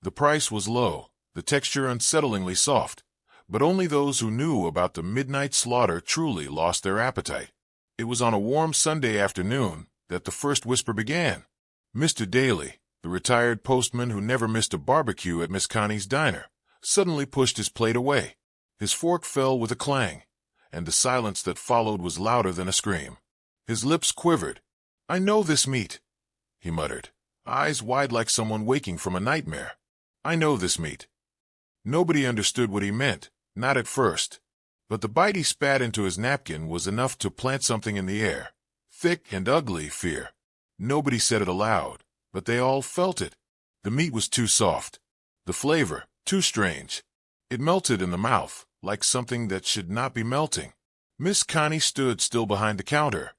The price was low, the texture unsettlingly soft, but only those who knew about the midnight slaughter truly lost their appetite. It was on a warm Sunday afternoon that the first whisper began. Mr. Daly, the retired postman who never missed a barbecue at Miss Connie's diner, suddenly pushed his plate away. His fork fell with a clang, and the silence that followed was louder than a scream. His lips quivered. "I know this meat," he muttered, eyes wide like someone waking from a nightmare. "I know this meat." Nobody understood what he meant, not at first. But the bite he spat into his napkin was enough to plant something in the air. Thick and ugly fear. Nobody said it aloud, but they all felt it. The meat was too soft. The flavor, too strange. It melted in the mouth, like something that should not be melting. Miss Connie stood still behind the counter,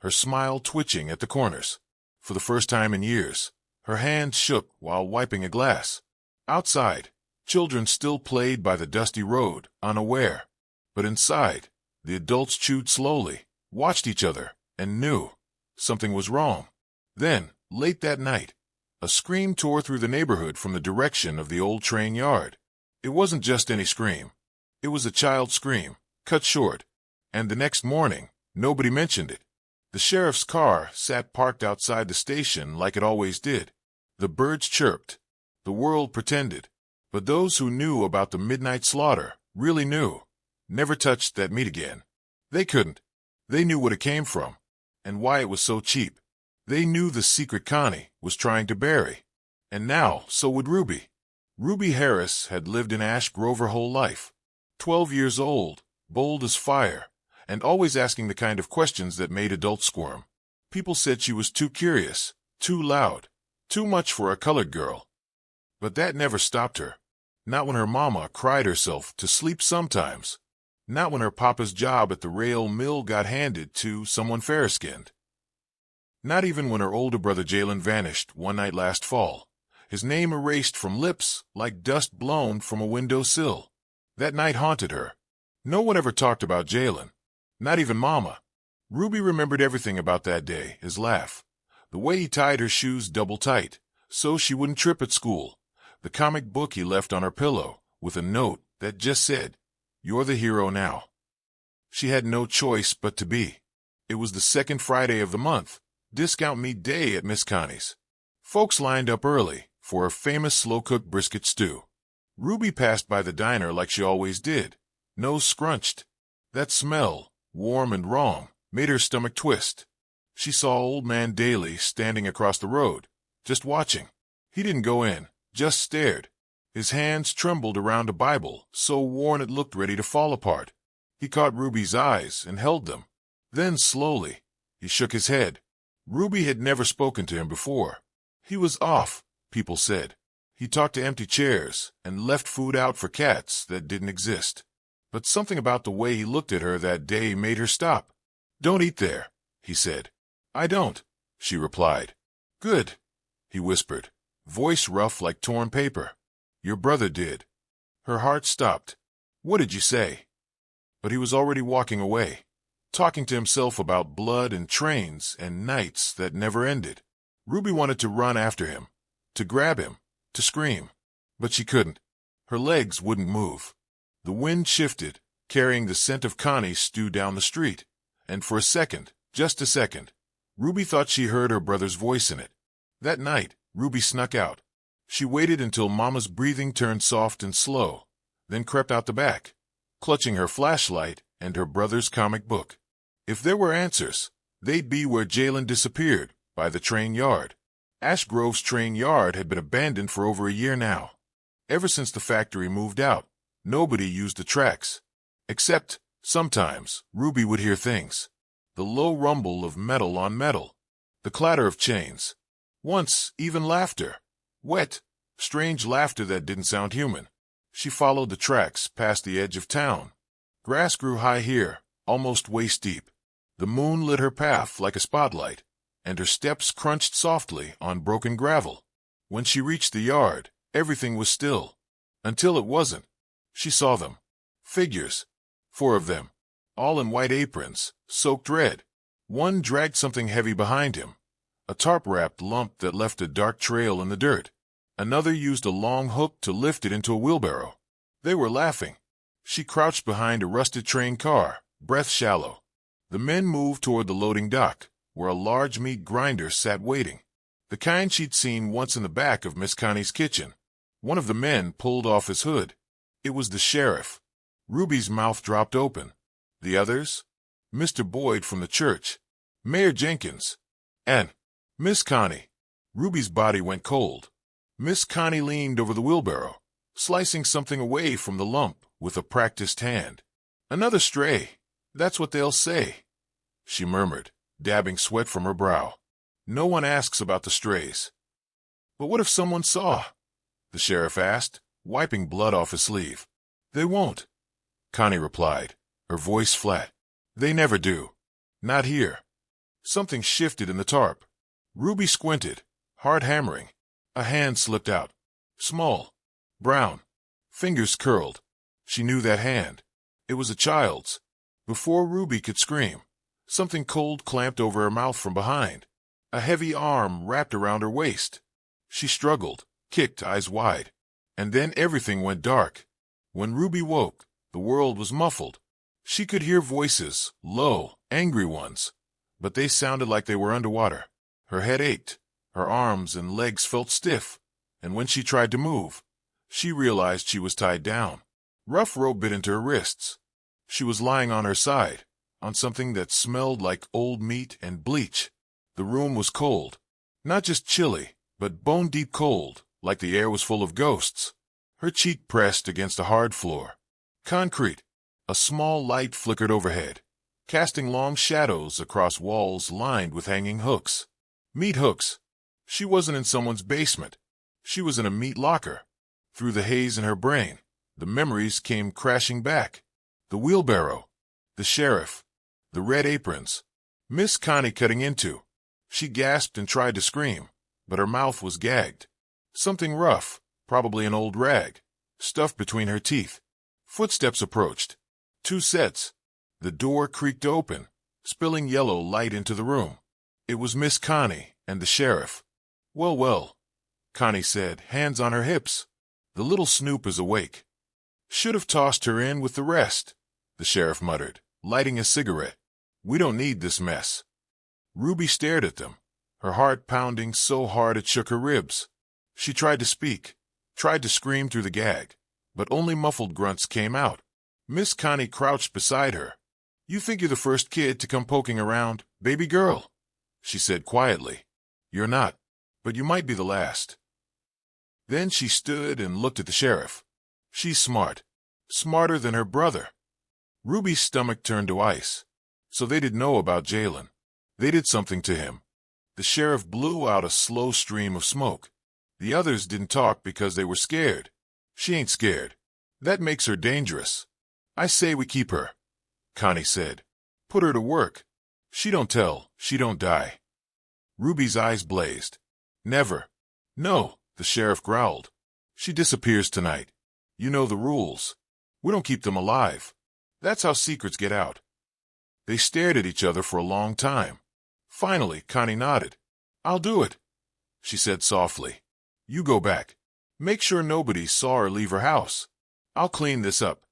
her smile twitching at the corners. For the first time in years, her hand shook while wiping a glass. Outside, children still played by the dusty road, unaware. But inside, the adults chewed slowly, watched each other, and knew something was wrong. Then, late that night, a scream tore through the neighborhood from the direction of the old train yard. It wasn't just any scream. It was a child's scream, cut short. And the next morning, nobody mentioned it. The sheriff's car sat parked outside the station like it always did. The birds chirped. The world pretended. But those who knew about the midnight slaughter really knew. Never touched that meat again. They couldn't. They knew what it came from, and why it was so cheap. They knew the secret Connie was trying to bury. And now, so would Ruby. Ruby Harris had lived in Ash Grove her whole life. 12 years old, bold as fire, and always asking the kind of questions that made adults squirm. People said she was too curious, too loud, too much for a colored girl. But that never stopped her. Not when her mama cried herself to sleep sometimes. Not when her papa's job at the rail mill got handed to someone fair-skinned. Not even when her older brother Jalen vanished one night last fall, his name erased from lips like dust blown from a windowsill. That night haunted her. No one ever talked about Jalen, not even Mama. Ruby remembered everything about that day, his laugh, the way he tied her shoes double tight, so she wouldn't trip at school, the comic book he left on her pillow, with a note that just said, "You're the hero now." She had no choice but to be. It was the second Friday of the month, discount meat day at Miss Connie's. Folks lined up early for a famous slow-cooked brisket stew. Ruby passed by the diner like she always did, nose scrunched. That smell, warm and wrong, made her stomach twist. She saw old man Daly standing across the road, just watching. He didn't go in, just stared. His hands trembled around a Bible, so worn it looked ready to fall apart. He caught Ruby's eyes and held them. Then, slowly, he shook his head. Ruby had never spoken to him before. He was off, people said. He talked to empty chairs and left food out for cats that didn't exist. But something about the way he looked at her that day made her stop. "Don't eat there," he said. "I don't," she replied. "Good," he whispered, voice rough like torn paper. "Your brother did." Her heart stopped. "What did you say?" But he was already walking away, talking to himself about blood and trains and nights that never ended. Ruby wanted to run after him, to grab him, to scream. But she couldn't. Her legs wouldn't move. The wind shifted, carrying the scent of Connie's stew down the street. And for a second, just a second, Ruby thought she heard her brother's voice in it. That night, Ruby snuck out. She waited until Mama's breathing turned soft and slow, then crept out the back, clutching her flashlight and her brother's comic book. If there were answers, they'd be where Jalen disappeared, by the train yard. Ash Grove's train yard had been abandoned for over a year now. Ever since the factory moved out, nobody used the tracks. Except, sometimes, Ruby would hear things. The low rumble of metal on metal. The clatter of chains. Once, even laughter. Wet, strange laughter that didn't sound human. She followed the tracks past the edge of town. Grass grew high here, almost waist-deep. The moon lit her path like a spotlight, and her steps crunched softly on broken gravel. When she reached the yard, everything was still. Until it wasn't. She saw them. Figures. 4 of them. All in white aprons, soaked red. One dragged something heavy behind him. A tarp-wrapped lump that left a dark trail in the dirt. Another used a long hook to lift it into a wheelbarrow. They were laughing. She crouched behind a rusted train car, breath shallow. The men moved toward the loading dock, where a large meat grinder sat waiting. The kind she'd seen once in the back of Miss Connie's kitchen. One of the men pulled off his hood. It was the sheriff. Ruby's mouth dropped open. The others? Mr. Boyd from the church, Mayor Jenkins, and Miss Connie. Ruby's body went cold. Miss Connie leaned over the wheelbarrow, slicing something away from the lump with a practiced hand. "Another stray, that's what they'll say," she murmured, dabbing sweat from her brow. "No one asks about the strays." "But what if someone saw?" the sheriff asked, wiping blood off his sleeve. "They won't," Connie replied, her voice flat. "They never do. Not here." Something shifted in the tarp. Ruby squinted, hard hammering. A hand slipped out. Small. Brown. Fingers curled. She knew that hand. It was a child's. Before Ruby could scream, something cold clamped over her mouth from behind. A heavy arm wrapped around her waist. She struggled, kicked, eyes wide. And then everything went dark. When Ruby woke, the world was muffled. She could hear voices, low, angry ones, but they sounded like they were underwater. Her head ached, her arms and legs felt stiff, and when she tried to move, she realized she was tied down. Rough rope bit into her wrists. She was lying on her side, on something that smelled like old meat and bleach. The room was cold, not just chilly, but bone-deep cold, like the air was full of ghosts. Her cheek pressed against a hard floor. Concrete. A small light flickered overhead, casting long shadows across walls lined with hanging hooks. Meat hooks. She wasn't in someone's basement. She was in a meat locker. Through the haze in her brain, the memories came crashing back. The wheelbarrow. The sheriff. The red aprons. Miss Connie cutting into. She gasped and tried to scream, but her mouth was gagged. Something rough, probably an old rag, stuffed between her teeth. Footsteps approached. 2 sets. The door creaked open, spilling yellow light into the room. It was Miss Connie and the sheriff. "Well, well," Connie said, hands on her hips. "The little snoop is awake." "Should have tossed her in with the rest," the sheriff muttered, lighting a cigarette. "We don't need this mess." Ruby stared at them, her heart pounding so hard it shook her ribs. She tried to speak, tried to scream through the gag, but only muffled grunts came out. Miss Connie crouched beside her. "You think you're the first kid to come poking around, baby girl," she said quietly. "You're not, but you might be the last." Then she stood and looked at the sheriff. She's smart. Smarter than her brother. Ruby's stomach turned to ice. So they did know about Jalen. They did something to him. The sheriff blew out a slow stream of smoke. The others didn't talk because they were scared. She ain't scared. That makes her dangerous. "I say we keep her," Connie said. "Put her to work. She don't tell, she don't die." Ruby's eyes blazed. "Never." "No," the sheriff growled. "She disappears tonight. You know the rules. We don't keep them alive. That's how secrets get out." They stared at each other for a long time. Finally, Connie nodded. "I'll do it," she said softly. "You go back. Make sure nobody saw her leave her house. I'll clean this up."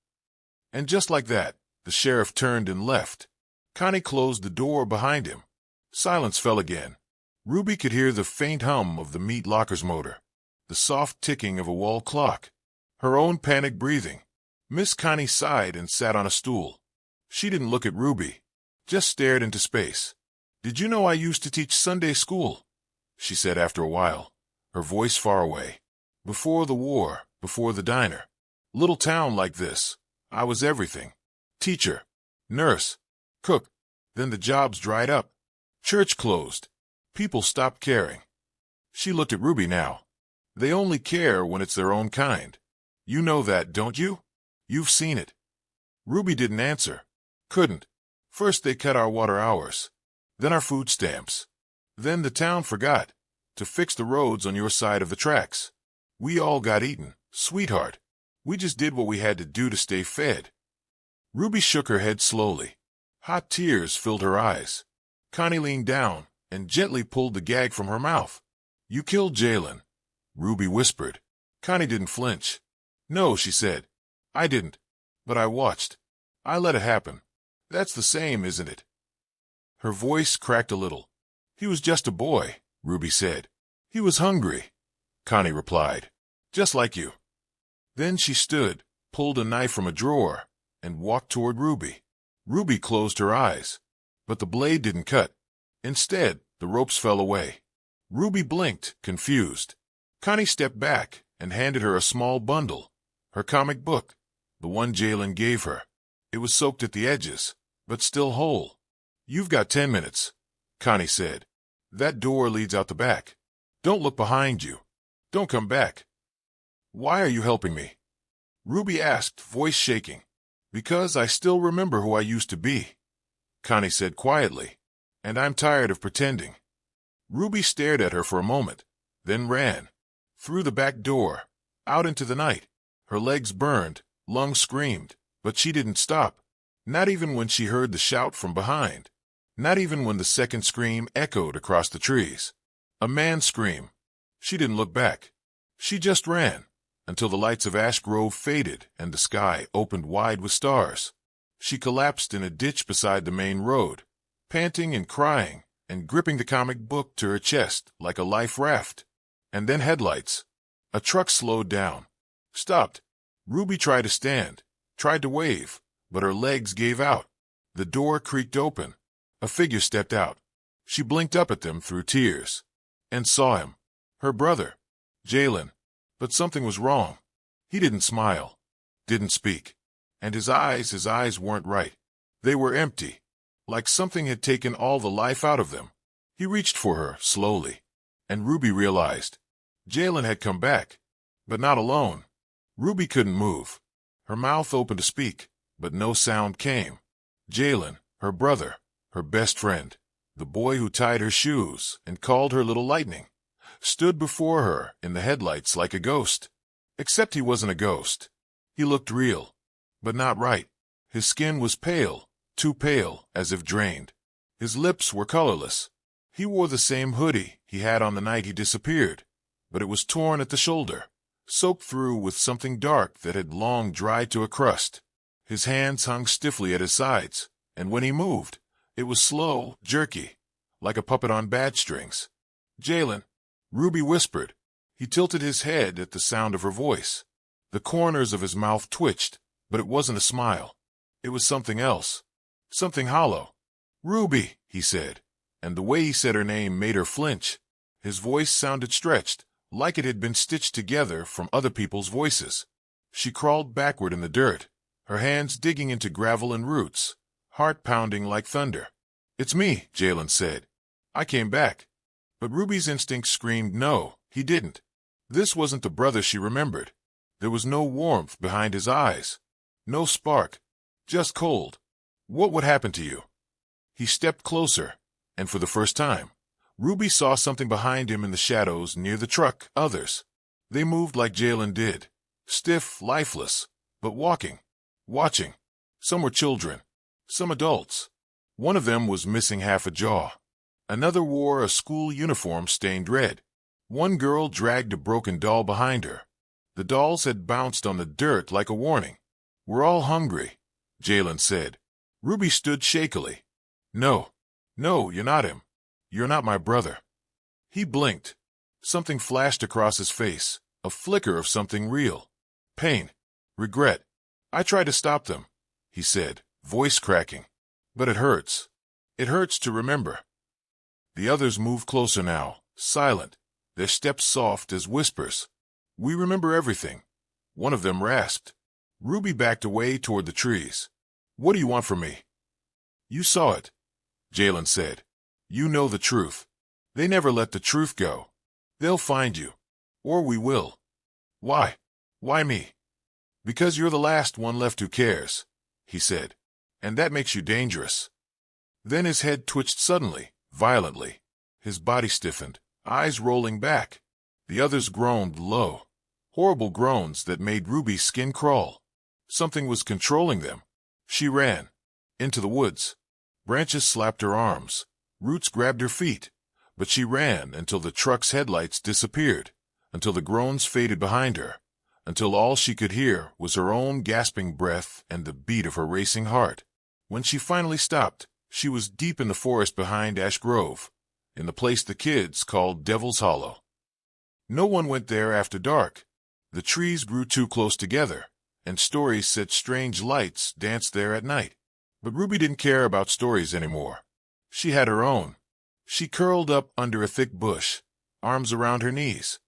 And just like that, the sheriff turned and left. Connie closed the door behind him. Silence fell again. Ruby could hear the faint hum of the meat locker's motor, the soft ticking of a wall clock, her own panicked breathing. Miss Connie sighed and sat on a stool. She didn't look at Ruby, just stared into space. "Did you know I used to teach Sunday school?" she said after a while, her voice far away. "Before the war, before the diner. Little town like this. I was everything. Teacher, nurse, cook. Then the jobs dried up. Church closed. People stopped caring." She looked at Ruby now. "They only care when it's their own kind. You know that, don't you? You've seen it." Ruby didn't answer. Couldn't. First they cut our water hours. Then our food stamps. Then the town forgot to fix the roads on your side of the tracks. We all got eaten, sweetheart. We just did what we had to do to stay fed." Ruby shook her head slowly. Hot tears filled her eyes. Connie leaned down and gently pulled the gag from her mouth. "You killed Jalen. Ruby whispered. Connie didn't flinch. No, she said. I didn't. But I watched. I let it happen. That's the same, isn't it? Her voice cracked a little. He was just a boy, Ruby said. He was hungry, Connie replied. Just like you. Then she stood, pulled a knife from a drawer, and walked toward Ruby. Ruby closed her eyes. But the blade didn't cut. Instead, the ropes fell away. Ruby blinked, confused. Connie stepped back and handed her a small bundle. Her comic book, the one Jalen gave her. It was soaked at the edges, but still whole. You've got 10 minutes, Connie said. That door leads out the back. Don't look behind you. Don't come back. Why are you helping me? Ruby asked, voice shaking. Because I still remember who I used to be, Connie said quietly. And I'm tired of pretending. Ruby stared at her for a moment, then ran. Through the back door, out into the night. Her legs burned, lungs screamed, but she didn't stop. Not even when she heard the shout from behind. Not even when the second scream echoed across the trees. A man's scream. She didn't look back. She just ran, until the lights of Ash Grove faded and the sky opened wide with stars. She collapsed in a ditch beside the main road, panting and crying, and gripping the comic book to her chest like a life raft. And then headlights. A truck slowed down. Stopped. Ruby tried to stand, tried to wave, but her legs gave out. The door creaked open. A figure stepped out. She blinked up at them through tears. And saw him. Her brother. Jalen. But something was wrong. He didn't smile. Didn't speak. And his eyes weren't right. They were empty. Like something had taken all the life out of them. He reached for her, slowly. And Ruby realized. Jalen had come back. But not alone. Ruby couldn't move. Her mouth opened to speak, but no sound came. Jalen, her brother, her best friend, the boy who tied her shoes and called her Little Lightning, stood before her in the headlights like a ghost. Except he wasn't a ghost. He looked real, but not right. His skin was pale, too pale, as if drained. His lips were colorless. He wore the same hoodie he had on the night he disappeared, but it was torn at the shoulder, soaked through with something dark that had long dried to a crust. His hands hung stiffly at his sides, and when he moved, it was slow, jerky, like a puppet on bad strings. Jalen, Ruby whispered. He tilted his head at the sound of her voice. The corners of his mouth twitched, but it wasn't a smile. It was something else. Something hollow. Ruby, he said, and the way he said her name made her flinch. His voice sounded stretched, like it had been stitched together from other people's voices. She crawled backward in the dirt, her hands digging into gravel and roots, heart pounding like thunder. It's me, Jalen said. I came back. But Ruby's instinct screamed no, he didn't. This wasn't the brother she remembered. There was no warmth behind his eyes. No spark. Just cold. What would happen to you? He stepped closer, and for the first time, Ruby saw something behind him in the shadows near the truck, others. They moved like Jalen did. Stiff, lifeless, but walking. Watching. Some were children. Some adults. One of them was missing half a jaw. Another wore a school uniform stained red. One girl dragged a broken doll behind her. The dolls had bounced on the dirt like a warning. We're all hungry, Jalen said. Ruby stood shakily. No, you're not him. You're not my brother. He blinked. Something flashed across his face, a flicker of something real. Pain. Regret. I tried to stop them, he said, voice cracking. But it hurts. It hurts to remember. The others moved closer now, silent, their steps soft as whispers. We remember everything. One of them rasped. Ruby backed away toward the trees. What do you want from me? You saw it, Jalen said. You know the truth. They never let the truth go. They'll find you. Or we will. Why? Why me? Because you're the last one left who cares, he said. And that makes you dangerous. Then his head twitched suddenly, violently. His body stiffened, eyes rolling back. The others groaned low. Horrible groans that made Ruby's skin crawl. Something was controlling them. She ran. Into the woods. Branches slapped her arms. Roots grabbed her feet. But she ran until the truck's headlights disappeared. until the groans faded behind her, until all she could hear was her own gasping breath and the beat of her racing heart. When she finally stopped, she was deep in the forest behind Ash Grove, in the place the kids called Devil's Hollow. No one went there after dark. The trees grew too close together, and stories said strange lights danced there at night. But Ruby didn't care about stories anymore. She had her own. She curled up under a thick bush, arms around her knees.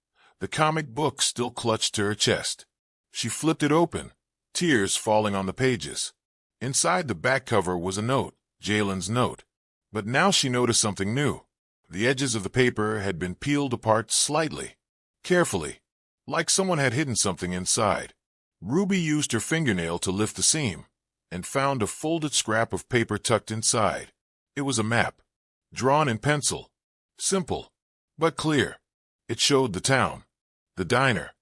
The comic book still clutched to her chest. She flipped it open, tears falling on the pages. Inside the back cover was a note, Jalen's note. But now she noticed something new. The edges of the paper had been peeled apart slightly, carefully, like someone had hidden something inside. Ruby used her fingernail to lift the seam, and found a folded scrap of paper tucked inside. It was a map, drawn in pencil. Simple, but clear. It showed the town, the diner,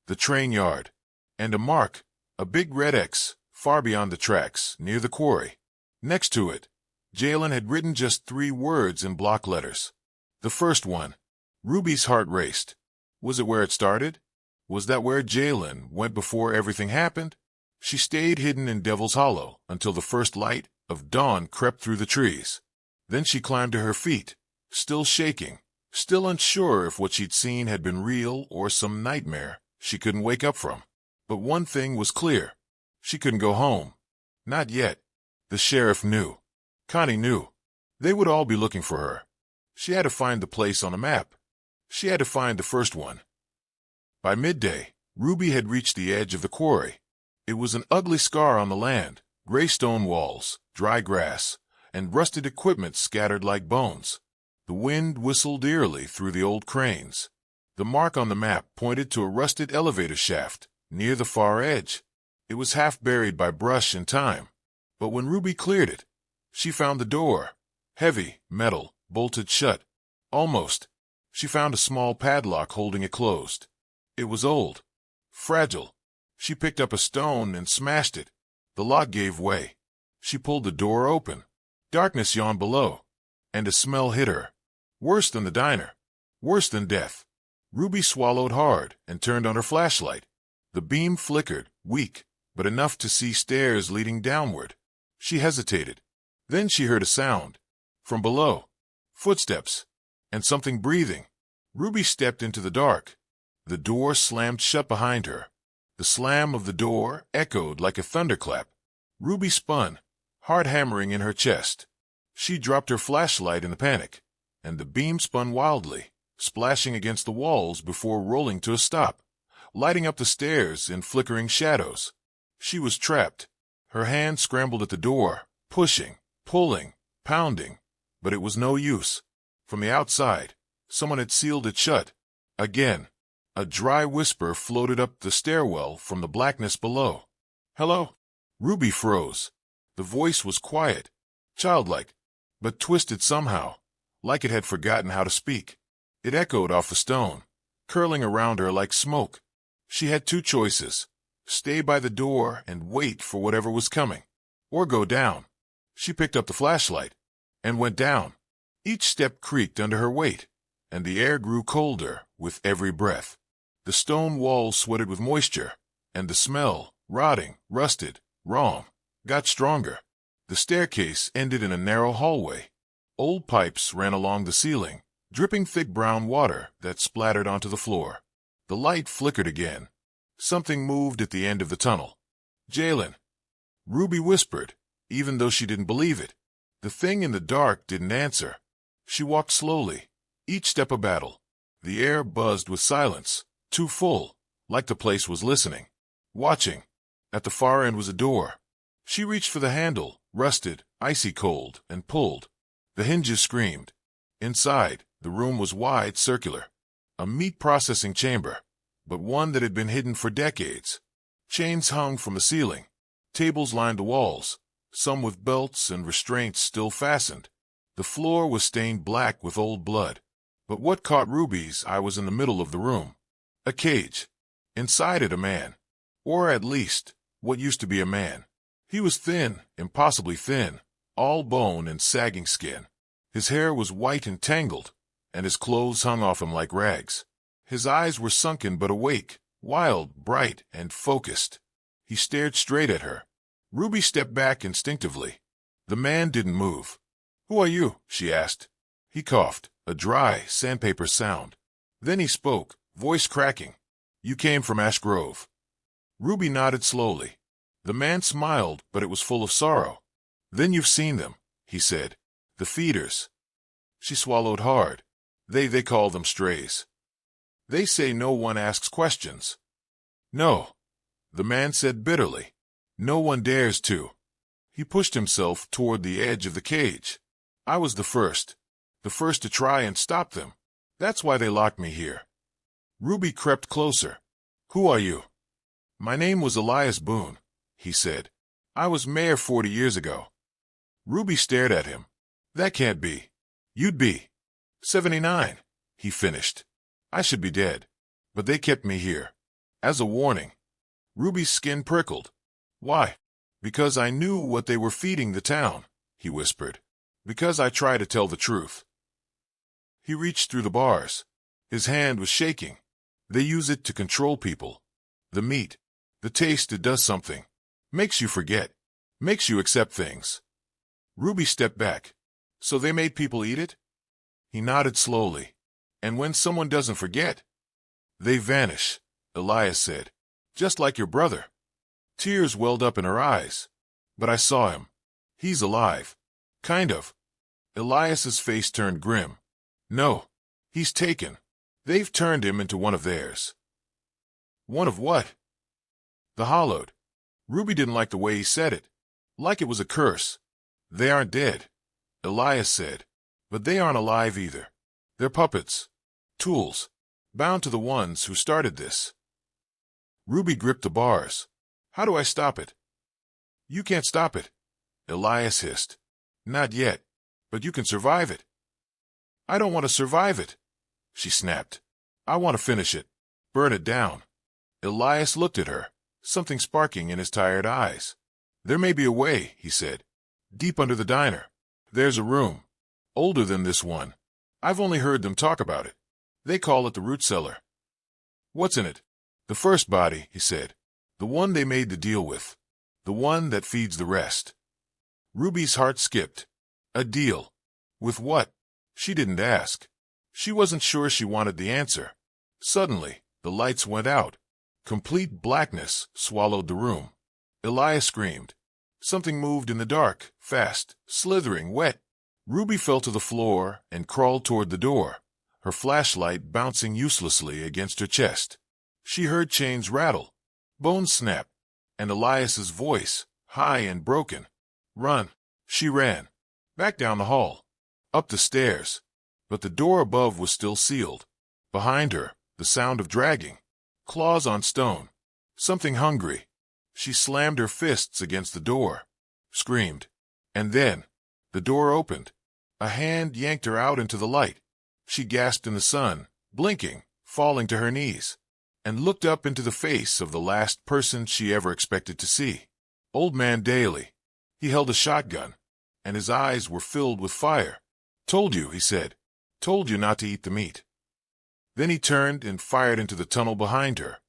the train yard, and a mark, a big red X, far beyond the tracks, near the quarry. Next to it, Jalen had written just 3 words in block letters. The first one. Ruby's heart raced. Was it where it started? Was that where Jalen went before everything happened? She stayed hidden in Devil's Hollow until the first light of dawn crept through the trees. Then she climbed to her feet, still shaking, still unsure if what she'd seen had been real or some nightmare she couldn't wake up from. But one thing was clear. She couldn't go home. Not yet. The sheriff knew. Connie knew. They would all be looking for her. She had to find the place on a map. She had to find the first one. By midday, Ruby had reached the edge of the quarry. It was an ugly scar on the land, gray stone walls, dry grass, and rusted equipment scattered like bones. The wind whistled eerily through the old cranes. The mark on the map pointed to a rusted elevator shaft near the far edge. It was half buried by brush and time. But when Ruby cleared it, she found the door, heavy, metal, bolted shut. Almost. She found a small padlock holding it closed. It was old, fragile. She picked up a stone and smashed it. The lock gave way. She pulled the door open. Darkness yawned below, and a smell hit her. Worse than the diner. Worse than death. Ruby swallowed hard and turned on her flashlight. The beam flickered, weak, but enough to see stairs leading downward. She hesitated. Then she heard a sound. From below. Footsteps. And something breathing. Ruby stepped into the dark. The door slammed shut behind her. The slam of the door echoed like a thunderclap. Ruby spun, heart hammering in her chest. She dropped her flashlight in the panic, and the beam spun wildly, splashing against the walls before rolling to a stop, lighting up the stairs in flickering shadows. She was trapped. Her hand scrambled at the door, pushing, pulling, pounding, but it was no use. From the outside, someone had sealed it shut. Again, a dry whisper floated up the stairwell from the blackness below. "Hello?" Ruby froze. The voice was quiet, childlike, but twisted somehow, like it had forgotten how to speak. It echoed off the stone, curling around her like smoke. She had 2 choices: stay by the door and wait for whatever was coming, or go down. She picked up the flashlight and went down. Each step creaked under her weight, and the air grew colder with every breath. The stone walls sweated with moisture, and the smell, rotting, rusted, wrong, got stronger. The staircase ended in a narrow hallway. Old pipes ran along the ceiling, dripping thick brown water that splattered onto the floor. The light flickered again. Something moved at the end of the tunnel. "Jalen," Ruby whispered, even though she didn't believe it. The thing in the dark didn't answer. She walked slowly, each step a battle. The air buzzed with silence, too full, like the place was listening, watching. At the far end was a door. She reached for the handle, rusted, icy cold, and pulled. The hinges screamed. Inside, the room was wide, circular. A meat processing chamber, but one that had been hidden for decades. Chains hung from the ceiling. Tables lined the walls, some with belts and restraints still fastened. The floor was stained black with old blood. But what caught Ruby's eye was in the middle of the room. A cage. Inside it a man. Or at least, what used to be a man. He was thin, impossibly thin, all bone and sagging skin. His hair was white and tangled, and his clothes hung off him like rags. His eyes were sunken but awake, wild, bright, and focused. He stared straight at her. Ruby stepped back instinctively. The man didn't move. "Who are you?" she asked. He coughed, a dry, sandpaper sound. Then he spoke, voice cracking. "You came from Ash Grove." Ruby nodded slowly. The man smiled, but it was full of sorrow. "Then you've seen them," he said. "The feeders." She swallowed hard. They call them strays. They say no one asks questions. "No," the man said bitterly. "No one dares to." He pushed himself toward the edge of the cage. "I was the first to try and stop them. That's why they locked me here." Ruby crept closer. "Who are you?" "My name was Elias Boone," he said. "I was mayor 40 years ago." Ruby stared at him. "That can't be. You'd be 79, he finished. "I should be dead. But they kept me here. As a warning." Ruby's skin prickled. "Why?" "Because I knew what they were feeding the town," he whispered. "Because I try to tell the truth." He reached through the bars. His hand was shaking. "They use it to control people. The meat, the taste, it does something. Makes you forget. Makes you accept things." Ruby stepped back. "So they made people eat it?" He nodded slowly. "And when someone doesn't forget, they vanish," Elias said. "Just like your brother." Tears welled up in her eyes. "But I saw him. He's alive. Kind of." Elias's face turned grim. "No. He's taken. They've turned him into one of theirs." "One of what?" "The Hollowed." Ruby didn't like the way he said it. Like it was a curse. "They aren't dead," Elias said. "But they aren't alive either. They're puppets. Tools. Bound to the ones who started this." Ruby gripped the bars. "How do I stop it?" "You can't stop it," Elias hissed. "Not yet. But you can survive it." "I don't want to survive it," she snapped. "I want to finish it. Burn it down." Elias looked at her, something sparking in his tired eyes. "There may be a way," he said. "Deep under the diner. There's a room. Older than this one. I've only heard them talk about it. They call it the root cellar." "What's in it?" "The first body," he said. "The one they made the deal with. The one that feeds the rest." Ruby's heart skipped. A deal. With what? She didn't ask. She wasn't sure she wanted the answer. Suddenly, the lights went out. Complete blackness swallowed the room. Elias screamed. Something moved in the dark, fast, slithering, wet. Ruby fell to the floor and crawled toward the door, her flashlight bouncing uselessly against her chest. She heard chains rattle, bones snap, and Elias's voice, high and broken. "Run!" She ran. Back down the hall. Up the stairs. But the door above was still sealed. Behind her, the sound of dragging. Claws on stone. Something hungry. She slammed her fists against the door. Screamed. And then, the door opened. A hand yanked her out into the light. She gasped in the sun, blinking, falling to her knees, and looked up into the face of the last person she ever expected to see. Old Man Daly. He held a shotgun, and his eyes were filled with fire. "Told you," he said. "Told you not to eat the meat." Then he turned and fired into the tunnel behind her,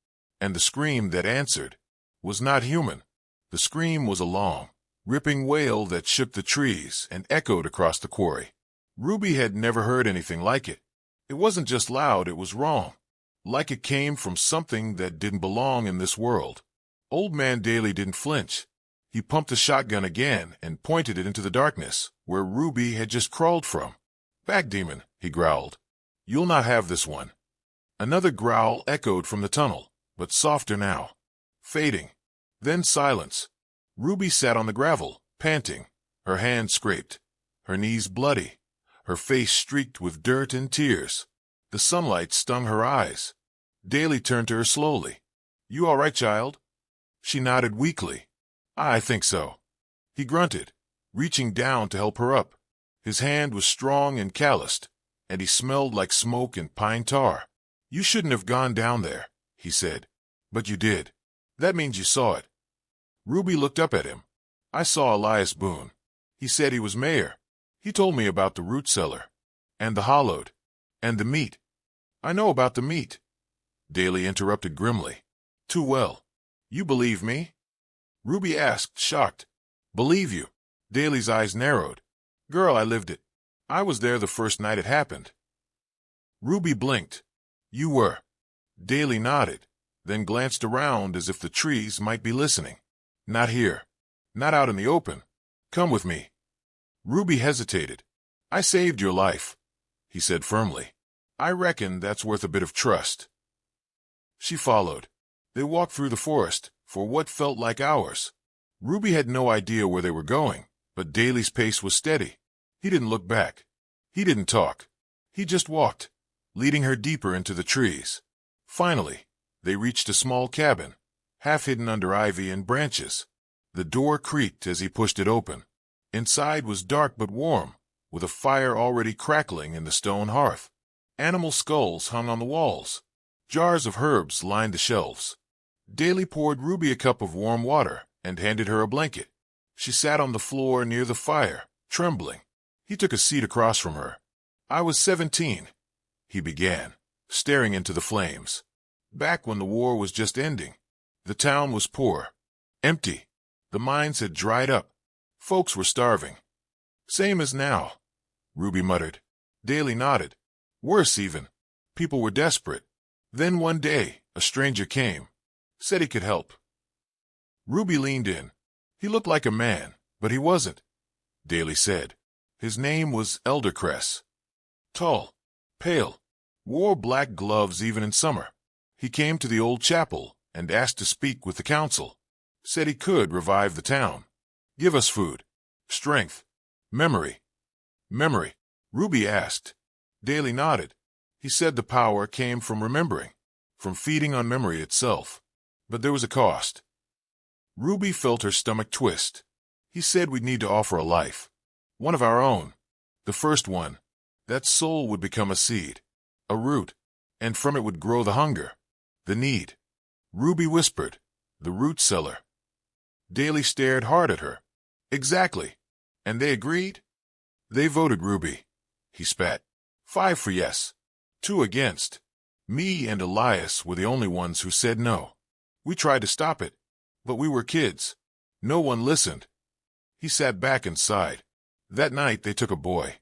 and the scream that answered was not human. The scream was a long, ripping wail that shook the trees and echoed across the quarry. Ruby had never heard anything like it. It wasn't just loud, it was wrong. Like it came from something that didn't belong in this world. Old Man Daly didn't flinch. He pumped the shotgun again and pointed it into the darkness, where Ruby had just crawled from. "Back, demon," he growled. "You'll not have this one." Another growl echoed from the tunnel, but softer now. Fading. Then silence. Ruby sat on the gravel, panting, her hands scraped, her knees bloody, her face streaked with dirt and tears. The sunlight stung her eyes. Daly turned to her slowly. "You all right, child?" She nodded weakly. "I think so." He grunted, reaching down to help her up. His hand was strong and calloused, and he smelled like smoke and pine tar. "You shouldn't have gone down there," he said. "But you did. That means you saw it." Ruby looked up at him. "I saw Elias Boone. He said he was mayor. He told me about the root cellar, and the Hollowed, and the meat. I know about the meat," Daly interrupted grimly. Too well. You believe me? Ruby asked, shocked. Believe you? Daly's eyes narrowed. Girl, I lived it. I was there the first night it happened. Ruby blinked. You were. Daly nodded, then glanced around as if the trees might be listening. Not here. Not out in the open. Come with me. Ruby hesitated. I saved your life, he said firmly. I reckon that's worth a bit of trust. She followed. They walked through the forest for what felt like hours. Ruby had no idea where they were going, but Daly's pace was steady. He didn't look back. He didn't talk. He just walked, leading her deeper into the trees. Finally, they reached a small cabin, half hidden under ivy and branches. The door creaked as he pushed it open. Inside was dark but warm, with a fire already crackling in the stone hearth. Animal skulls hung on the walls. Jars of herbs lined the shelves. Daly poured Ruby a cup of warm water and handed her a blanket. She sat on the floor near the fire, trembling. He took a seat across from her. I was 17, he began, staring into the flames. Back when the war was just ending. The town was poor, empty. The mines had dried up. Folks were starving. Same as now, Ruby muttered. Daly nodded. Worse even. People were desperate. Then one day, a stranger came. Said he could help. Ruby leaned in. He looked like a man, but he wasn't, Daly said. His name was Eldercress. Tall, pale, wore black gloves even in summer. He came to the old chapel and asked to speak with the council. Said he could revive the town. Give us food, strength, memory. Memory, Ruby asked. Daly nodded. He said the power came from remembering, from feeding on memory itself. But there was a cost. Ruby felt her stomach twist. He said we'd need to offer a life. One of our own. The first one. That soul would become a seed, a root, and from it would grow the hunger, the need. Ruby whispered, the root cellar. Daly stared hard at her. Exactly. And they agreed? They voted Ruby. He spat. 5 for yes. 2 against. Me and Elias were the only ones who said no. We tried to stop it, but we were kids. No one listened. He sat back and sighed. That night they took a boy.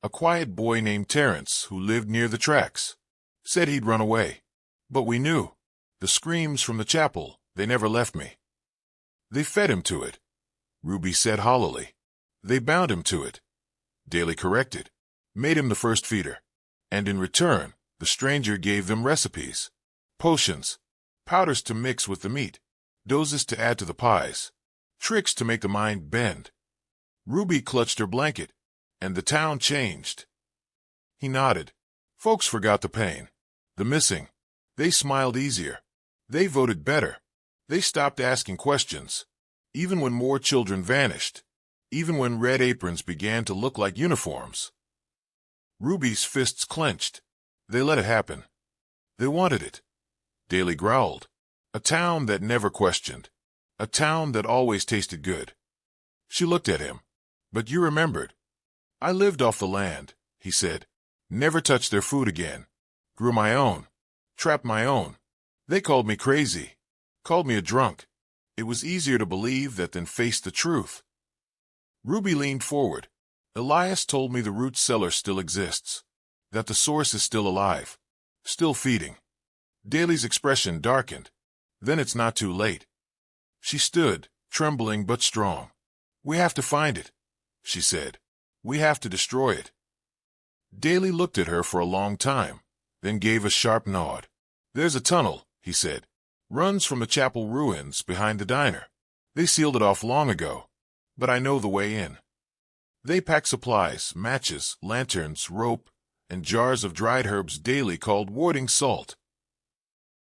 A quiet boy named Terrence who lived near the tracks. Said he'd run away. But we knew. The screams from the chapel, they never left me. They fed him to it, Ruby said hollowly. They bound him to it, Daly corrected. Made him the first feeder. And in return, the stranger gave them recipes. Potions. Powders to mix with the meat. Doses to add to the pies. Tricks to make the mind bend. Ruby clutched her blanket, and the town changed. He nodded. Folks forgot the pain. The missing. They smiled easier. They voted better. They stopped asking questions. Even when more children vanished. Even when red aprons began to look like uniforms. Ruby's fists clenched. They let it happen. They wanted it. Daly growled. A town that never questioned. A town that always tasted good. She looked at him. But you remembered. I lived off the land, he said. Never touched their food again. Grew my own. Trapped my own. They called me crazy. Called me a drunk. It was easier to believe that than face the truth. Ruby leaned forward. Elias told me the root cellar still exists. That the source is still alive. Still feeding. Daly's expression darkened. Then it's not too late. She stood, trembling but strong. We have to find it, she said. We have to destroy it. Daly looked at her for a long time, then gave a sharp nod. There's a tunnel, he said. Runs from the chapel ruins behind the diner. They sealed it off long ago, but I know the way in. They packed supplies, matches, lanterns, rope, and jars of dried herbs Daly called warding salt.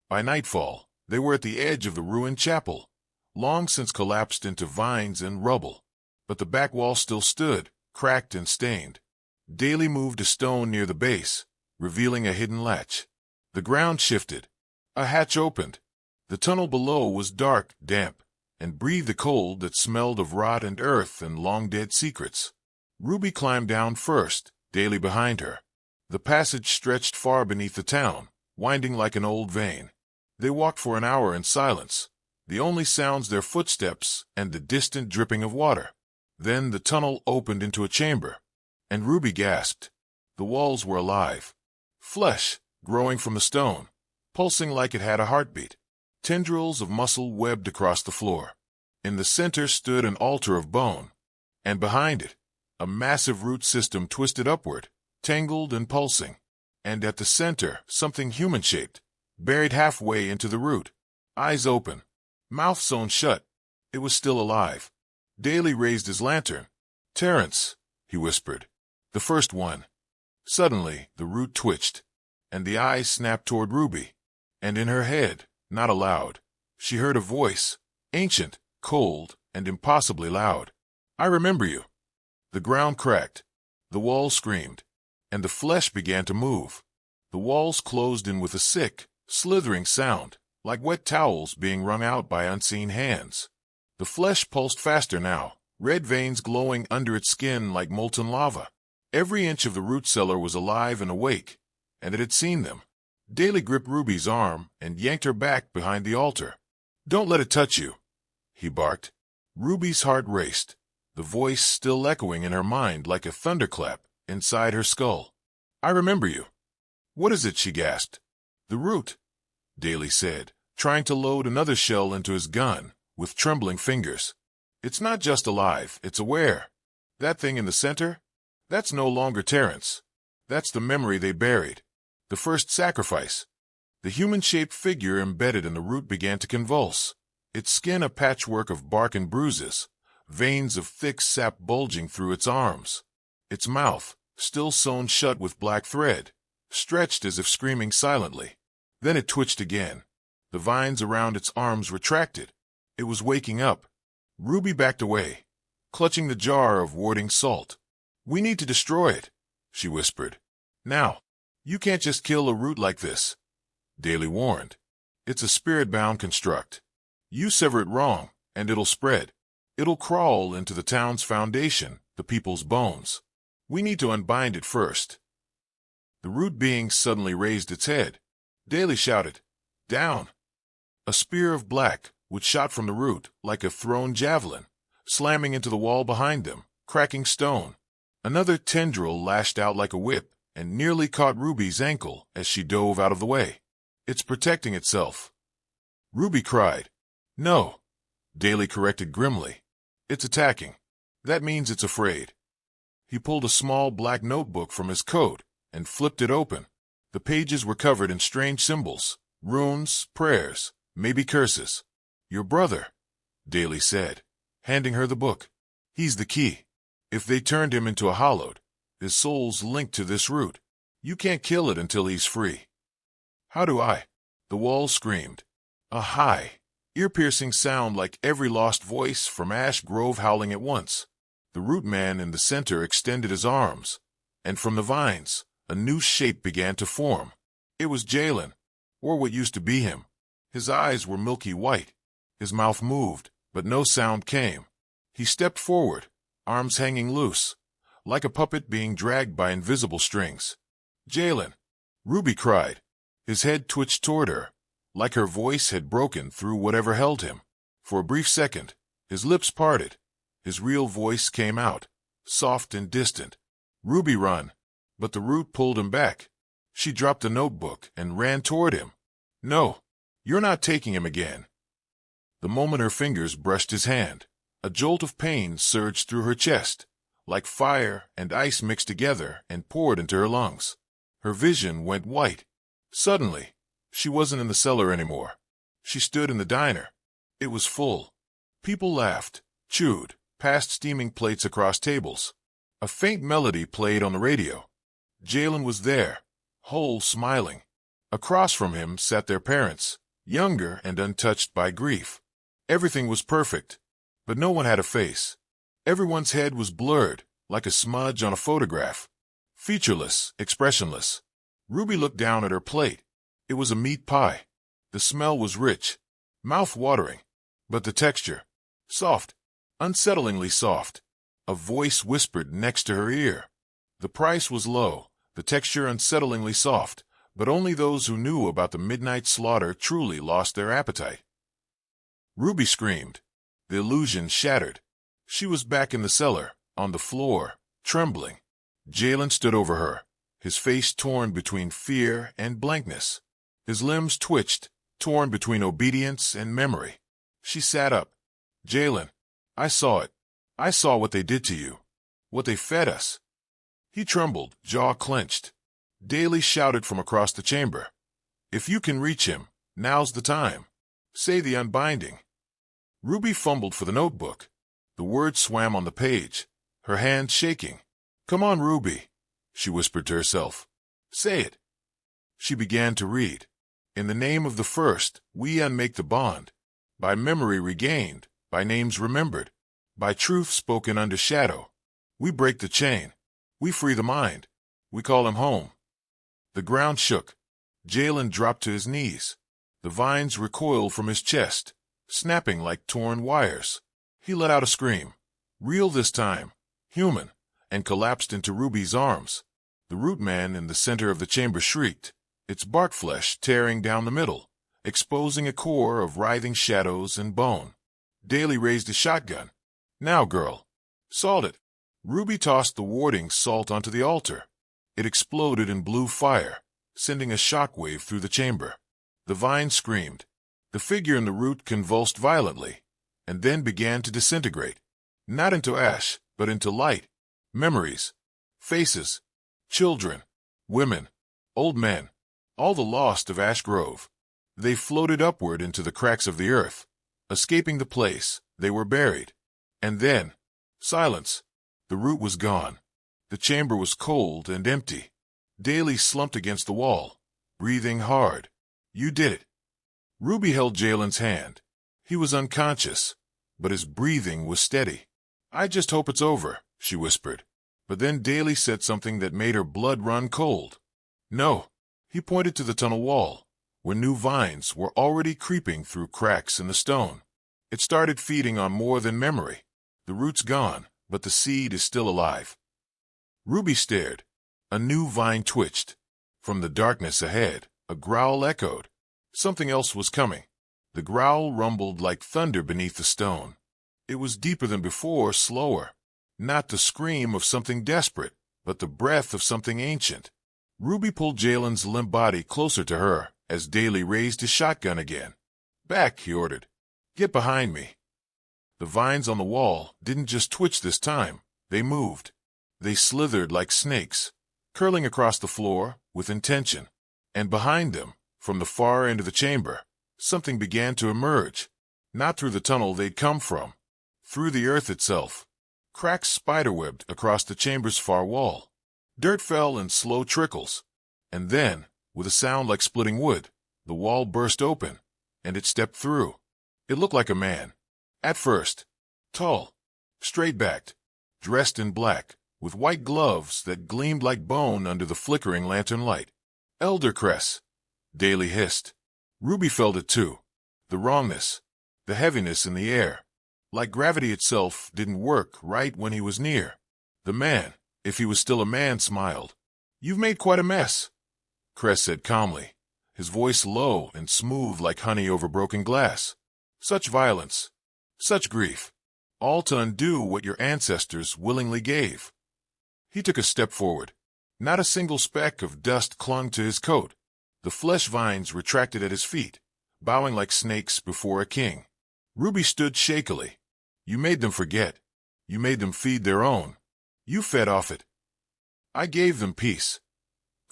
By nightfall, they were at the edge of the ruined chapel, long since collapsed into vines and rubble. But the back wall still stood, cracked and stained. Daly moved a stone near the base, revealing a hidden latch. The ground shifted. A hatch opened. The tunnel below was dark, damp, and breathed the cold that smelled of rot and earth and long-dead secrets. Ruby climbed down first, Daly behind her. The passage stretched far beneath the town, winding like an old vein. They walked for an hour in silence, the only sounds their footsteps and the distant dripping of water. Then the tunnel opened into a chamber, and Ruby gasped. The walls were alive. Flesh, growing from the stone, pulsing like it had a heartbeat. Tendrils of muscle webbed across the floor. In the center stood an altar of bone, and behind it, a massive root system twisted upward, tangled and pulsing. And at the center, something human-shaped, buried halfway into the root, eyes open, mouth sewn shut. It was still alive. Daly raised his lantern. "Terence," he whispered. "The first one." Suddenly, the root twitched, and the eyes snapped toward Ruby. And in her head, not aloud, she heard a voice, ancient, cold, and impossibly loud. "I remember you." The ground cracked. The walls screamed, and the flesh began to move. The walls closed in with a sick, slithering sound, like wet towels being wrung out by unseen hands. The flesh pulsed faster now, red veins glowing under its skin like molten lava. Every inch of the root cellar was alive and awake, and it had seen them. Daly gripped Ruby's arm and yanked her back behind the altar. "Don't let it touch you," he barked. Ruby's heart raced, the voice still echoing in her mind like a thunderclap inside her skull. "I remember you." "What is it?" she gasped. "The root," Daly said, trying to load another shell into his gun with trembling fingers. "It's not just alive, it's aware. That thing in the center? That's no longer Terence. That's the memory they buried. The first sacrifice." The human-shaped figure embedded in the root began to convulse, its skin a patchwork of bark and bruises, veins of thick sap bulging through its arms. Its mouth, still sewn shut with black thread, stretched as if screaming silently. Then it twitched again. The vines around its arms retracted. It was waking up. Ruby backed away, clutching the jar of warding salt. "We need to destroy it," she whispered. "Now. You can't just kill a root like this," Daly warned. "It's a spirit-bound construct. You sever it wrong, and it'll spread. It'll crawl into the town's foundation, the people's bones. We need to unbind it first." The root being suddenly raised its head. Daly shouted, "Down!" A spear of black which shot from the root like a thrown javelin, slamming into the wall behind them, cracking stone. Another tendril lashed out like a whip and nearly caught Ruby's ankle as she dove out of the way. "It's protecting itself." Ruby cried. "No," Daly corrected grimly. "It's attacking. That means it's afraid." He pulled a small black notebook from his coat and flipped it open. The pages were covered in strange symbols, runes, prayers, maybe curses. "Your brother," Daly said, handing her the book. "He's the key. If they turned him into a hallowed, his soul's linked to this root. You can't kill it until he's free." "How do I?" The wall screamed. A high, ear-piercing sound like every lost voice from Ash Grove howling at once. The root man in the center extended his arms, and from the vines, a new shape began to form. It was Jalen, or what used to be him. His eyes were milky white. His mouth moved, but no sound came. He stepped forward, arms hanging loose, like a puppet being dragged by invisible strings. "Jalen!" Ruby cried. His head twitched toward her, like her voice had broken through whatever held him. For a brief second, his lips parted. His real voice came out, soft and distant. "Ruby, run!" But the root pulled him back. She dropped the notebook and ran toward him. "No, you're not taking him again." The moment her fingers brushed his hand, a jolt of pain surged through her chest, like fire and ice mixed together and poured into her lungs. Her vision went white. Suddenly, she wasn't in the cellar anymore. She stood in the diner. It was full. People laughed, chewed, passed steaming plates across tables. A faint melody played on the radio. Jalen was there, whole, smiling. Across from him sat their parents, younger and untouched by grief. Everything was perfect, but no one had a face. Everyone's head was blurred, like a smudge on a photograph. Featureless, expressionless. Ruby looked down at her plate. It was a meat pie. The smell was rich, mouth-watering, but the texture, soft, unsettlingly soft. A voice whispered next to her ear. The price was low, the texture unsettlingly soft, but only those who knew about the midnight slaughter truly lost their appetite. Ruby screamed. The illusion shattered. She was back in the cellar, on the floor, trembling. Jalen stood over her, his face torn between fear and blankness. His limbs twitched, torn between obedience and memory. She sat up. Jalen, I saw it. I saw what they did to you. What they fed us. He trembled, jaw clenched. Daly shouted from across the chamber. If you can reach him, now's the time. Say the unbinding. Ruby fumbled for the notebook. The words swam on the page, her hand shaking. Come on, Ruby, she whispered to herself. Say it. She began to read. In the name of the first, we unmake the bond. By memory regained, by names remembered, by truth spoken under shadow. We break the chain. We free the mind. We call him home. The ground shook. Jalen dropped to his knees. The vines recoiled from his chest, snapping like torn wires. He let out a scream. Real this time. Human. And collapsed into Ruby's arms. The root man in the center of the chamber shrieked, its bark flesh tearing down the middle, exposing a core of writhing shadows and bone. Daly raised his shotgun. Now, girl. Salt it. Ruby tossed the warding salt onto the altar. It exploded in blue fire, sending a shockwave through the chamber. The vine screamed. The figure in the root convulsed violently, and then began to disintegrate. Not into ash, but into light. Memories. Faces. Children. Women. Old men. All the lost of Ash Grove. They floated upward into the cracks of the earth. Escaping the place, they were buried. And then, silence. The root was gone. The chamber was cold and empty. Daly slumped against the wall, breathing hard. You did it. Ruby held Jalen's hand. He was unconscious, but his breathing was steady. I just hope it's over, she whispered. But then Daly said something that made her blood run cold. No. He pointed to the tunnel wall, where new vines were already creeping through cracks in the stone. It started feeding on more than memory. The root's gone, but the seed is still alive. Ruby stared. A new vine twitched. From the darkness ahead, a growl echoed. Something else was coming. The growl rumbled like thunder beneath the stone. It was deeper than before, slower. Not the scream of something desperate, but the breath of something ancient. Ruby pulled Jalen's limp body closer to her as Daly raised his shotgun again. Back, he ordered. Get behind me. The vines on the wall didn't just twitch this time. They moved. They slithered like snakes, curling across the floor with intention. And behind them, from the far end of the chamber, something began to emerge. Not through the tunnel they'd come from. Through the earth itself. Cracks spiderwebbed across the chamber's far wall. Dirt fell in slow trickles. And then, with a sound like splitting wood, the wall burst open, and it stepped through. It looked like a man. At first. Tall. Straight-backed. Dressed in black, with white gloves that gleamed like bone under the flickering lantern light. Elder Cress. Daly hissed. Ruby felt it too. The wrongness. The heaviness in the air. Like gravity itself didn't work right when he was near. The man, if he was still a man, smiled. You've made quite a mess, Cress said calmly, his voice low and smooth like honey over broken glass. Such violence. Such grief. All to undo what your ancestors willingly gave. He took a step forward. Not a single speck of dust clung to his coat. The flesh vines retracted at his feet, bowing like snakes before a king. Ruby stood shakily. You made them forget. You made them feed their own. You fed off it. I gave them peace,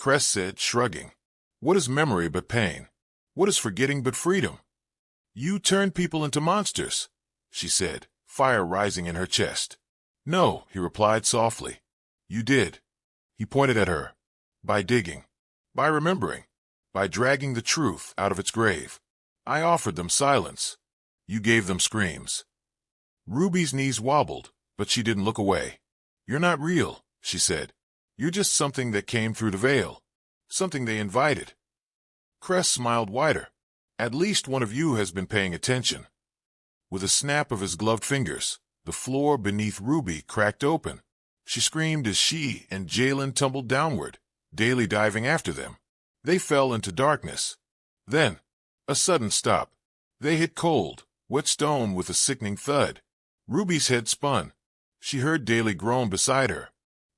Cress said, shrugging. What is memory but pain? What is forgetting but freedom? You turned people into monsters, she said, fire rising in her chest. No, he replied softly. You did. He pointed at her. By digging. By remembering. By dragging the truth out of its grave. I offered them silence. You gave them screams. Ruby's knees wobbled, but she didn't look away. You're not real, she said. You're just something that came through the veil. Something they invited. Cress smiled wider. At least one of you has been paying attention. With a snap of his gloved fingers, the floor beneath Ruby cracked open. She screamed as she and Jalen tumbled downward, Daly diving after them. They fell into darkness. Then, a sudden stop. They hit cold, wet stone with a sickening thud. Ruby's head spun. She heard Daly groan beside her.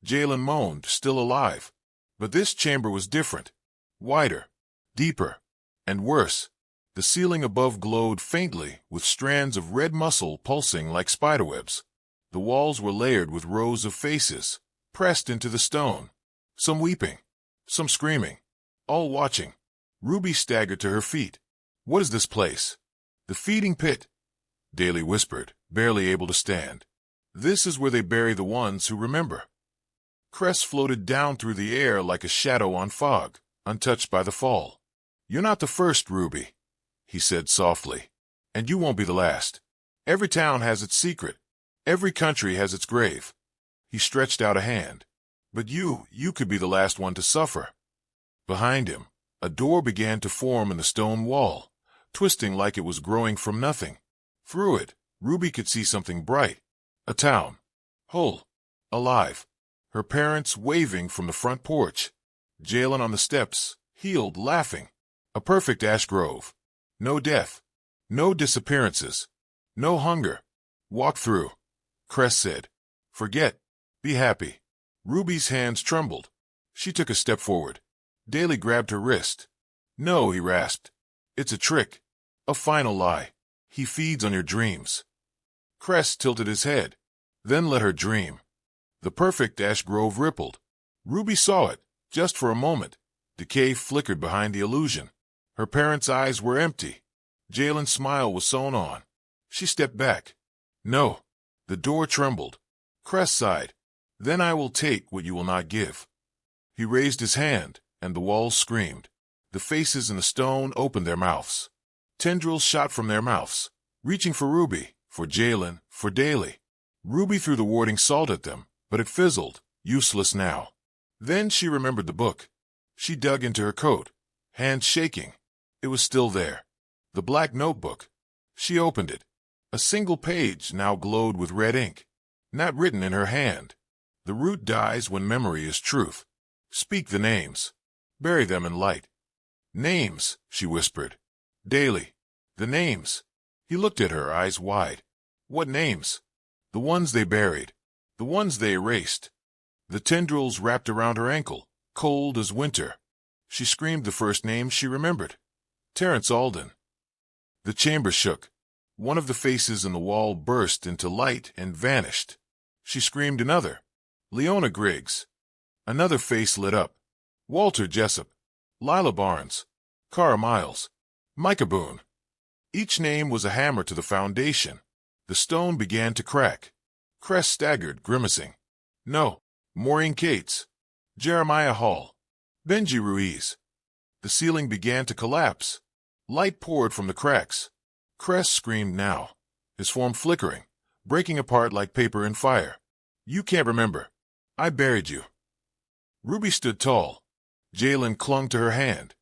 Jalen moaned, still alive. But this chamber was different. Wider, deeper, and worse. The ceiling above glowed faintly, with strands of red muscle pulsing like spiderwebs. The walls were layered with rows of faces, pressed into the stone. Some weeping, some screaming, all watching. Ruby staggered to her feet. "What is this place?" "The feeding pit," Daly whispered, barely able to stand. "This is where they bury the ones who remember." Cress floated down through the air like a shadow on fog, untouched by the fall. "You're not the first, Ruby," he said softly. "And you won't be the last. Every town has its secret. Every country has its grave." He stretched out a hand. "But you could be the last one to suffer." Behind him, a door began to form in the stone wall, twisting like it was growing from nothing. Through it, Ruby could see something bright. A town. Whole. Alive. Her parents waving from the front porch. Jalen on the steps, healed, laughing. A perfect ash grove. No death. No disappearances. No hunger. "Walk through," Cress said. "Forget. Be happy." Ruby's hands trembled. She took a step forward. Daly grabbed her wrist. "No," he rasped. "It's a trick. A final lie. He feeds on your dreams." Cress tilted his head. "Then let her dream." The perfect ash grove rippled. Ruby saw it, just for a moment. Decay flickered behind the illusion. Her parents' eyes were empty. Jalen's smile was sewn on. She stepped back. "No." The door trembled. Cress sighed. "Then I will take what you will not give." He raised his hand, and the walls screamed. The faces in the stone opened their mouths. Tendrils shot from their mouths, reaching for Ruby, for Jalen, for Daly. Ruby threw the warding salt at them, but it fizzled, useless now. Then she remembered the book. She dug into her coat, hands shaking. It was still there. The black notebook. She opened it. A single page now glowed with red ink. Not written in her hand. "The root dies when memory is truth. Speak the names. Bury them in light." "Names," she whispered. "Daly. The names." He looked at her, eyes wide. "What names?" "The ones they buried. The ones they erased." The tendrils wrapped around her ankle, cold as winter. She screamed the first name she remembered. Terence Alden. The chamber shook. One of the faces in the wall burst into light and vanished. She screamed another. Leona Griggs. Another face lit up. Walter Jessup. Lila Barnes. Cara Miles. Micah Boone. Each name was a hammer to the foundation. The stone began to crack. Cress staggered, grimacing. "No." Maureen Cates. Jeremiah Hall. Benji Ruiz. The ceiling began to collapse. Light poured from the cracks. Cress screamed now, his form flickering, breaking apart like paper in fire. "You can't remember. I buried you." Ruby stood tall. Jalen clung to her hand.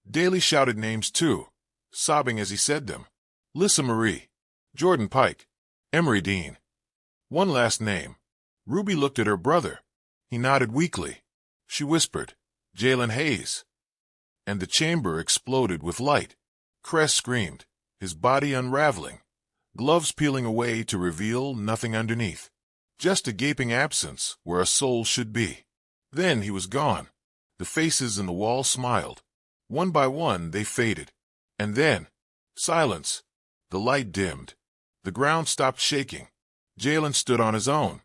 Daly shouted names too, sobbing as he said them. Lissa Marie. Jordan Pike. Emery Dean. One last name. Ruby looked at her brother. He nodded weakly. She whispered, "Jalen Hayes." And the chamber exploded with light. Cress screamed, his body unraveling, gloves peeling away to reveal nothing underneath. Just a gaping absence where a soul should be. Then he was gone. The faces in the wall smiled. One by one they faded. And then, silence. The light dimmed. The ground stopped shaking. Jalen stood on his own.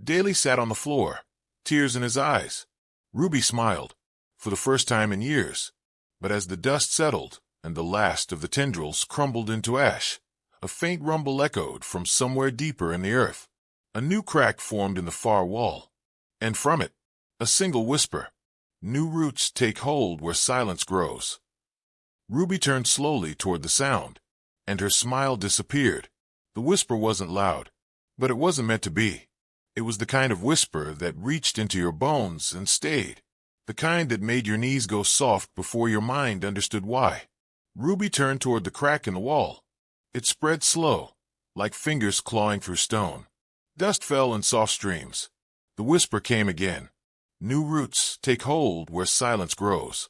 Daly sat on the floor, tears in his eyes. Ruby smiled, for the first time in years. But as the dust settled, and the last of the tendrils crumbled into ash, a faint rumble echoed from somewhere deeper in the earth. A new crack formed in the far wall. And from it, a single whisper. New roots take hold where silence grows. Ruby turned slowly toward the sound, and her smile disappeared. The whisper wasn't loud, but it wasn't meant to be. It was the kind of whisper that reached into your bones and stayed, the kind that made your knees go soft before your mind understood why. Ruby turned toward the crack in the wall. It spread slow, like fingers clawing through stone. Dust fell in soft streams. The whisper came again. New roots take hold where silence grows.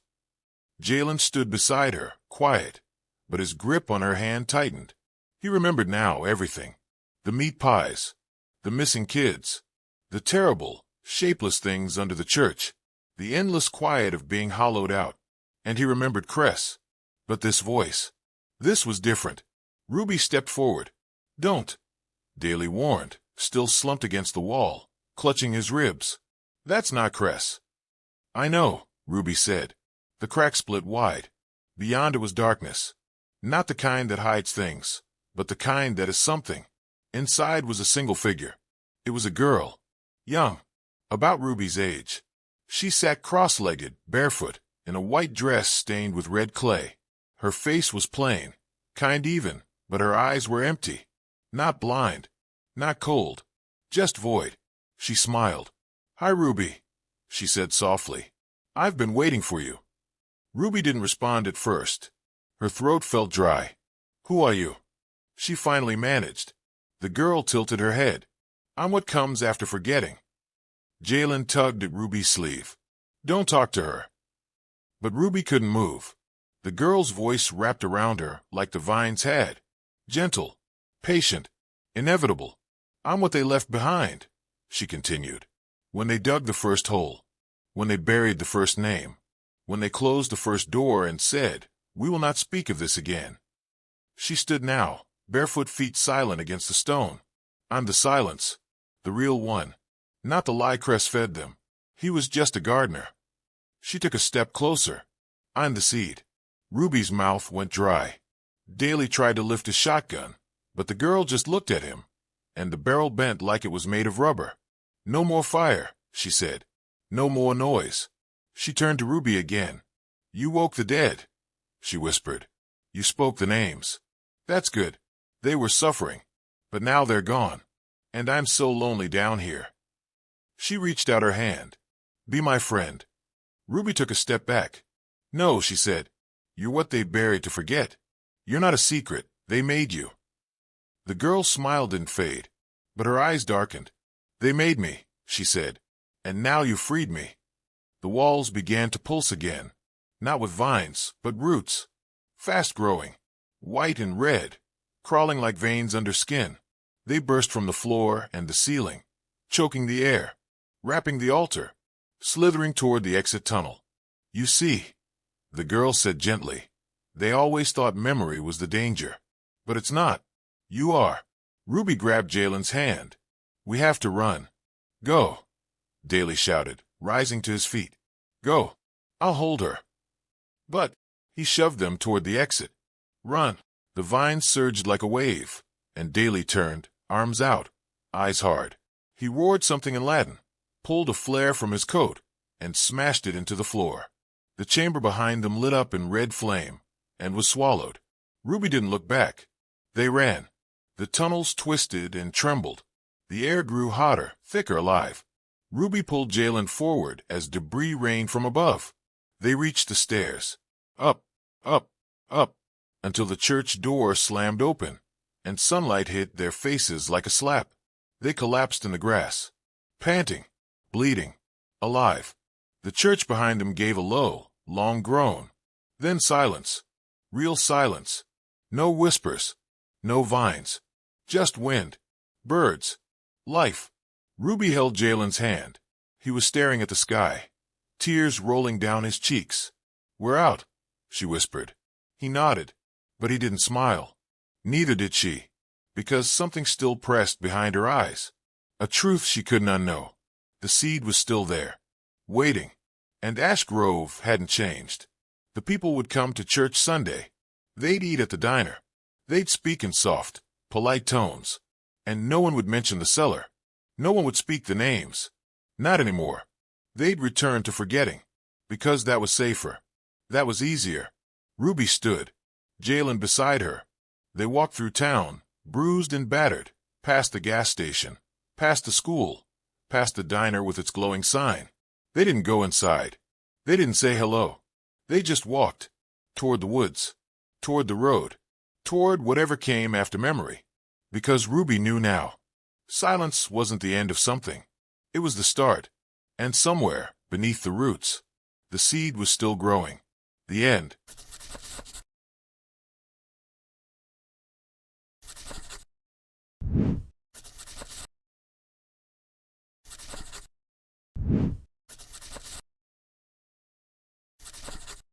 Jalen stood beside her, quiet, but his grip on her hand tightened. He remembered now everything. The meat pies, the missing kids, the terrible, shapeless things under the church, the endless quiet of being hollowed out. And he remembered Cress. But this voice, this was different. Ruby stepped forward. "Don't," Daly warned, still slumped against the wall, clutching his ribs. "That's not Cress." "I know," Ruby said. The crack split wide. Beyond it was darkness. Not the kind that hides things, but the kind that is something. Inside was a single figure. It was a girl. Young. About Ruby's age. She sat cross-legged, barefoot, in a white dress stained with red clay. Her face was plain, kind even, but her eyes were empty. Not blind. Not cold. Just void. She smiled. "Hi, Ruby," she said softly. "I've been waiting for you." Ruby didn't respond at first. Her throat felt dry. "Who are you?" she finally managed. The girl tilted her head. "I'm what comes after forgetting." Jalen tugged at Ruby's sleeve. "Don't talk to her." But Ruby couldn't move. The girl's voice wrapped around her like the vines had. Gentle, patient, inevitable. "I'm what they left behind," she continued. "When they dug the first hole. When they buried the first name. When they closed the first door and said, 'We will not speak of this again.'" She stood now, barefoot, feet silent against the stone. "I'm the silence. The real one. Not the lie Cress fed them. He was just a gardener." She took a step closer. "I'm the seed." Ruby's mouth went dry. Daly tried to lift his shotgun, but the girl just looked at him, and the barrel bent like it was made of rubber. "No more fire," she said. "No more noise." She turned to Ruby again. "You woke the dead," she whispered. "You spoke the names. That's good. They were suffering. But now they're gone. And I'm so lonely down here." She reached out her hand. "Be my friend." Ruby took a step back. "No," she said. "You're what they buried to forget. You're not a secret. They made you." The girl smile didn't fade, but her eyes darkened. "They made me," she said. "And now you freed me." The walls began to pulse again. Not with vines, but roots. Fast growing. White and red. Crawling like veins under skin. They burst from the floor and the ceiling, choking the air, wrapping the altar, slithering toward the exit tunnel. "You see," the girl said gently, "they always thought memory was the danger. But it's not. You are." Ruby grabbed Jalen's hand. "We have to run." "Go," Daly shouted, rising to his feet. "Go. I'll hold her." "But," he shoved them toward the exit. "Run." The vines surged like a wave, and Daly turned, arms out, eyes hard. He roared something in Latin, pulled a flare from his coat, and smashed it into the floor. The chamber behind them lit up in red flame, and was swallowed. Ruby didn't look back. They ran. The tunnels twisted and trembled. The air grew hotter, thicker, alive. Ruby pulled Jalen forward as debris rained from above. They reached the stairs. Up, up, up, until the church door slammed open, and sunlight hit their faces like a slap. They collapsed in the grass, panting, bleeding, alive. The church behind them gave a low, long groan. Then silence. Real silence. No whispers. No vines. Just wind. Birds. Life. Ruby held Jalen's hand. He was staring at the sky, tears rolling down his cheeks. "We're out," she whispered. He nodded, but he didn't smile. Neither did she, because something still pressed behind her eyes. A truth she couldn't unknow. The seed was still there, waiting. And Ash Grove hadn't changed. The people would come to church Sunday. They'd eat at the diner. They'd speak in soft, polite tones. And no one would mention the cellar. No one would speak the names. Not anymore. They'd return to forgetting. Because that was safer. That was easier. Ruby stood, Jalen beside her. They walked through town, bruised and battered, past the gas station, past the school, past the diner with its glowing sign. They didn't go inside. They didn't say hello. They just walked. Toward the woods. Toward the road. Toward whatever came after memory. Because Ruby knew now. Silence wasn't the end of something. It was the start. And somewhere, beneath the roots, the seed was still growing. The end.